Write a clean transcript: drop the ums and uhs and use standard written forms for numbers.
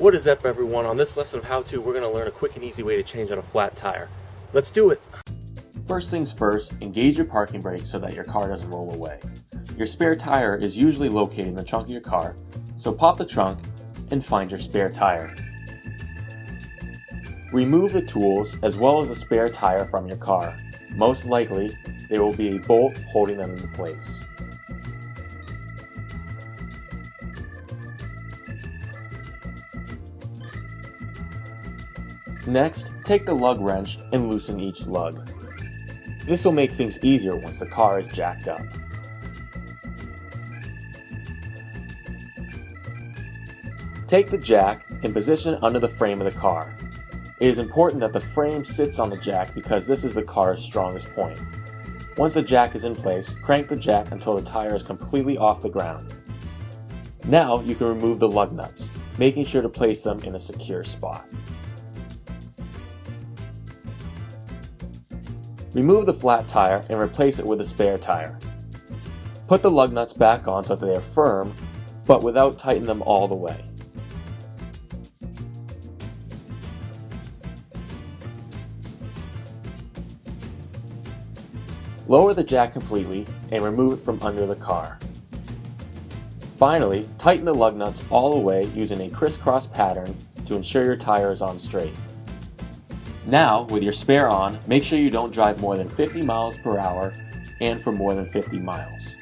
What is up, everyone? On this lesson of how-to, we're going to learn a quick and easy way to change out a flat tire. Let's do it! First things first, engage your parking brake so that your car doesn't roll away. Your spare tire is usually located in the trunk of your car, so pop the trunk and find your spare tire. Remove the tools as well as the spare tire from your car. Most likely, there will be a bolt holding them in place. Next, take the lug wrench and loosen each lug. This will make things easier once the car is jacked up. Take the jack and position it under the frame of the car. It is important that the frame sits on the jack because this is the car's strongest point. Once the jack is in place, crank the jack until the tire is completely off the ground. Now you can remove the lug nuts, making sure to place them in a secure spot. Remove the flat tire and replace it with a spare tire. Put the lug nuts back on so that they are firm, but without tightening them all the way. Lower the jack completely and remove it from under the car. Finally, tighten the lug nuts all the way using a crisscross pattern to ensure your tire is on straight. Now, with your spare on, make sure you don't drive more than 50 miles per hour and for more than 50 miles.